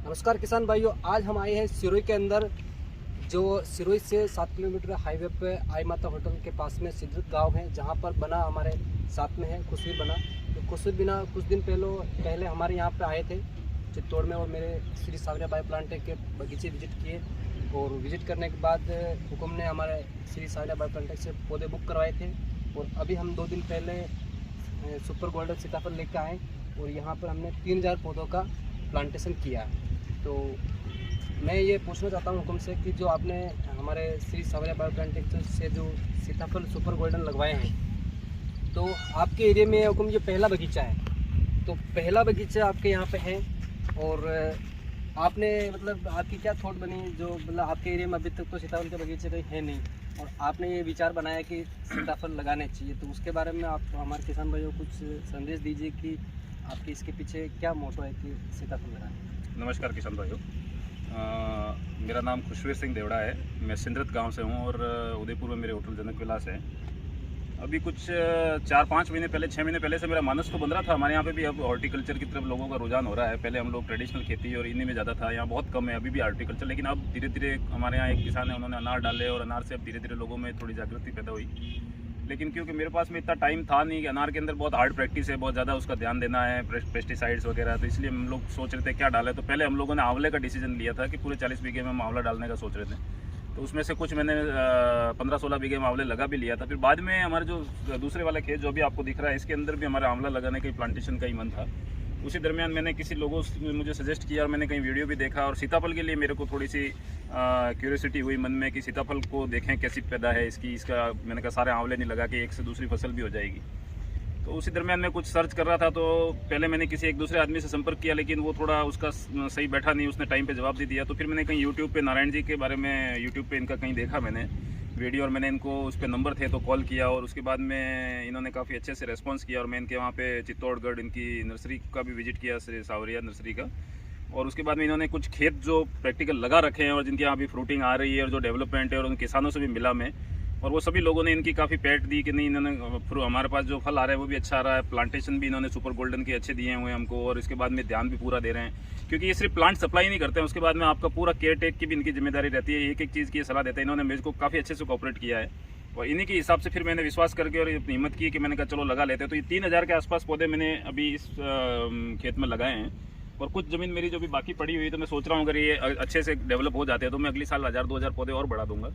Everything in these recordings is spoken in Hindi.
नमस्कार किसान भाइयों, आज हम आए हैं सिरोही के अंदर, जो सिरोही से 7 किलोमीटर हाईवे पे आई माता होटल के पास में सिद्धत गांव है, जहां पर बना हमारे साथ में है खुशवीर बना। तो खुशवीर बिना कुछ दिन पहले हमारे यहाँ पे आए थे चित्तौड़ में, और मेरे श्री सावरिया बायो प्लांटेक के बगीचे विजिट किए। और विजिट करने के बाद हुकुम ने हमारे श्री सावरिया बायो प्लांटेक से पौधे बुक करवाए थे। और अभी हम 2 दिन पहले सुपर गोल्डन सीताफल लेकर आए और यहाँ पर हमने 3000 पौधों का प्लांटेशन किया है। तो मैं ये पूछना चाहता हूँ हुकुम से कि जो आपने हमारे श्री सावरिया बायो प्लांटेक से जो सीताफल सुपर गोल्डन लगवाए हैं, तो आपके एरिया में हुकुम ये पहला बगीचा है। तो पहला बगीचा आपके यहाँ पे है, और आपने मतलब आपकी क्या थॉट बनी, जो मतलब आपके एरिया में अभी तक तो सीताफल के बगीचे कहीं है नहीं, और आपने ये विचार बनाया कि सीताफल लगाने चाहिए। तो उसके बारे में आप हमारे किसान भाइयों को कुछ संदेश दीजिए कि आपके इसके पीछे क्या मोटो है कि सीताफल लगाएं। नमस्कार किसान भाइयों, मेरा नाम खुशवीर सिंह देवड़ा है। मैं सिंदरत गांव से हूं और उदयपुर में मेरे होटल जनक विलास है। अभी कुछ 4-5 महीने पहले 6 महीने पहले से मेरा मानस तो बन रहा था। हमारे यहाँ पे भी अब हॉर्टिकल्चर की तरफ लोगों का रुझान हो रहा है। पहले हम लोग ट्रेडिशनल खेती और इन्हीं में ज़्यादा था, यहाँ बहुत कम है अभी भी हॉर्टिकल्चर। लेकिन अब धीरे धीरे हमारे यहाँ एक किसान है, उन्होंने अनार डाले और अनार से अब धीरे धीरे लोगों में थोड़ी जागृति पैदा हुई। लेकिन क्योंकि मेरे पास में इतना टाइम था नहीं, कि अनार के अंदर बहुत हार्ड प्रैक्टिस है, बहुत ज़्यादा उसका ध्यान देना है, पेस्टिसाइड्स वगैरह, तो इसलिए हम लोग सोच रहे थे क्या डालें। तो पहले हम लोगों ने आंवले का डिसीजन लिया था कि पूरे 40 बीघे में हम आंवला डालने का सोच रहे थे। तो उसमें से कुछ मैंने 15-16 बीघे में आंवले लगा भी लिया था। फिर बाद में हमारे जो दूसरे वाला खेत जो अभी आपको दिख रहा है, इसके अंदर भी हमारा आंवला लगाने का प्लांटेशन का ही मन था। उसी दरमियान मैंने किसी लोगों से मुझे सजेस्ट किया और मैंने कहीं वीडियो भी देखा, और सीताफल के लिए मेरे को थोड़ी सी क्यूरियोसिटी हुई मन में कि सीताफल को देखें कैसी पैदा है इसका। मैंने कहा सारे आंवले नहीं लगा के एक से दूसरी फसल भी हो जाएगी। तो उसी दरमियान मैं कुछ सर्च कर रहा था, तो पहले मैंने किसी एक दूसरे आदमी से संपर्क किया, लेकिन वो थोड़ा उसका सही बैठा नहीं, उसने टाइम पे जवाब दे दिया। तो फिर मैंने कहीं यूट्यूब पे नारायण जी के बारे में यूट्यूब पे इनका कहीं देखा मैंने वीडियो, और मैंने इनको उस पर नंबर थे तो कॉल किया, और उसके बाद में इन्होंने काफ़ी अच्छे से रेस्पॉन्स किया। और मैं इनके वहाँ पे चित्तौड़गढ़ इनकी नर्सरी का भी विजिट किया, श्री सावरिया नर्सरी का। और उसके बाद में इन्होंने कुछ खेत जो प्रैक्टिकल लगा रखे हैं और जिनके यहाँ भी फ्रूटिंग आ रही है और जो डेवलपमेंट है, और उन किसानों से भी मिला मैं, और वो सभी लोगों ने इनकी काफ़ी पैट दी कि नहीं, इन्होंने हमारे पास जो फल आ रहा है वो भी अच्छा आ रहा है। प्लांटेशन भी इन्होंने सुपर गोल्डन के अच्छे दिए हुए हैं हमको, और इसके बाद में ध्यान भी पूरा दे रहे हैं, क्योंकि ये सिर्फ प्लांट सप्लाई नहीं करते हैं, उसके बाद में आपका पूरा केयर टेक की भी इनकी जिम्मेदारी रहती है। एक एक चीज़ की सलाह देते हैं। इन्होंने मेरे को काफ़ी अच्छे से कोऑपरेट किया है, और इन्हीं के हिसाब से फिर मैंने विश्वास करके और हिम्मत की कि मैंने कहा चलो लगा लेते हैं। तो ये 3000 के आसपास पौधे मैंने अभी इस खेत में लगाए हैं, और कुछ ज़मीन मेरी जो भी बाकी पड़ी हुई है, तो मैं सोच रहा हूँ अगर ये अच्छे से डेवलप हो जाते हैं तो मैं अगले साल 1000-2000 पौधे और बढ़ा दूंगा।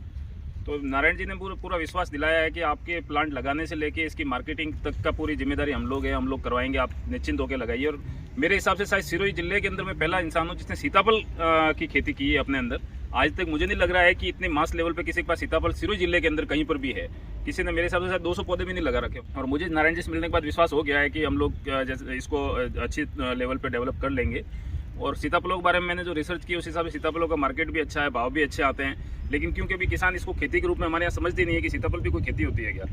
तो नारायण जी ने पूरा विश्वास दिलाया है कि आपके प्लांट लगाने से लेके इसकी मार्केटिंग तक का पूरी जिम्मेदारी हम लोग हैं, हम लोग करवाएंगे, आप निश्चिंत होकर लगाइए। और मेरे हिसाब से शायद सिरोही जिले के अंदर मैं पहला इंसान हूँ जिसने सीताफल की खेती की है अपने अंदर। आज तक मुझे नहीं लग रहा है कि इतने मास लेवल पे किसी के पास सीताफल सिरोही जिले के अंदर कहीं पर भी है। किसी ने मेरे हिसाब से शायद 200 पौधे भी नहीं लगा रखे। और मुझे नारायण जी से मिलने के बाद विश्वास हो गया है कि हम लोग जैसे इसको अच्छी लेवल पे डेवलप कर लेंगे। और सीताफलों के बारे में मैंने जो रिसर्च की उस हिसाब से सीताफलों का मार्केट भी अच्छा है, भाव भी अच्छे आते हैं। लेकिन क्योंकि अभी किसान इसको खेती के रूप में हमारे यहाँ समझते नहीं है कि सीताफल भी कोई खेती होती है क्या।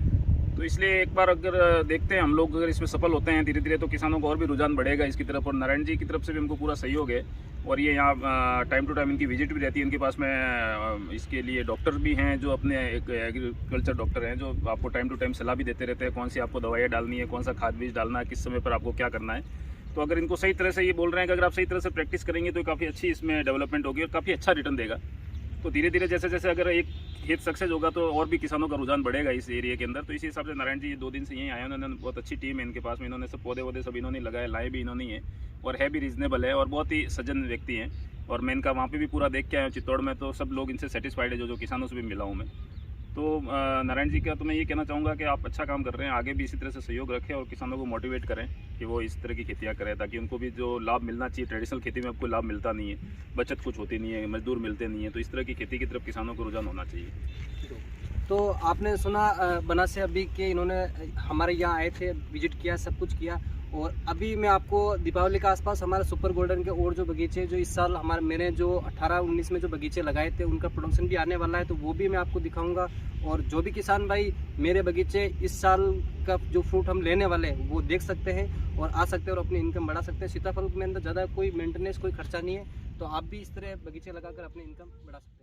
तो इसलिए एक बार अगर देखते हैं हम लोग, अगर इसमें सफल होते हैं धीरे धीरे, तो किसानों को और भी रुझान बढ़ेगा इसकी तरफ। और नारायण जी की तरफ से भी हमको पूरा सहयोग है, और ये यहाँ टाइम टू टाइम इनकी विजिट भी रहती है। इनके पास में इसके लिए डॉक्टर भी हैं जो अपने एक एग्रीकल्चर डॉक्टर हैं, जो आपको टाइम टू टाइम सलाह भी देते रहते हैं, कौन सी आपको दवाइयाँ डालनी है, कौन सा खाद बीज डालना है, किस समय पर आपको क्या करना है। तो अगर इनको सही तरह से ये बोल रहे हैं कि अगर आप सही तरह से प्रैक्टिस करेंगे तो काफ़ी अच्छी इसमें डेवलपमेंट होगी और काफ़ी अच्छा रिटर्न देगा। तो धीरे धीरे जैसे जैसे अगर एक खेत सक्सेस होगा तो और भी किसानों का रुझान बढ़ेगा इस एरिया के अंदर। तो इसी हिसाब से नारायण जी 2 दिन से यहीं आए, उन्होंने बहुत अच्छी टीम है इनके पास में, इन्होंने सब पौधे वौधे सब इन्होंने लगाए, लाए भी इन्होंने है, और है भी रीजनेबल है, और बहुत ही सज्जन व्यक्ति हैं। और मैं इनका वहाँ पे भी पूरा देख के आया हूँ चित्तौड़ में, तो सब लोग इनसे सेटिस्फाइड है, जो किसानों से भी मिला हूँ मैं। तो नारायण जी का तो मैं ये कहना चाहूँगा कि आप अच्छा काम कर रहे हैं, आगे भी इसी तरह से सहयोग रखें और किसानों को मोटिवेट करें कि वो इस तरह की खेतियाँ करें, ताकि उनको भी जो लाभ मिलना चाहिए। ट्रेडिशनल खेती में अब कोई लाभ मिलता नहीं है, बचत कुछ होती नहीं है, मजदूर मिलते नहीं है, तो इस तरह की खेती की तरफ किसानों को रुझान होना चाहिए। तो आपने सुना बना से अभी के इन्होंने हमारे यहाँ आए थे, विजिट किया, सब कुछ किया। और अभी मैं आपको दीपावली के आसपास हमारे सुपर गोल्डन के और जो बगीचे जो इस साल मैंने जो 18-19 में जो बगीचे लगाए थे उनका प्रोडक्शन भी आने वाला है, तो वो भी मैं आपको दिखाऊंगा। और जो भी किसान भाई मेरे बगीचे इस साल का जो फ्रूट हम लेने वाले हैं वो देख सकते हैं और आ सकते हैं और अपनी इनकम बढ़ा सकते हैं। सीताफल में अंदर ज़्यादा कोई मेंटेनेंस, कोई खर्चा नहीं है, तो आप भी इस तरह बगीचे लगाकर अपनी इनकम बढ़ा सकते हैं।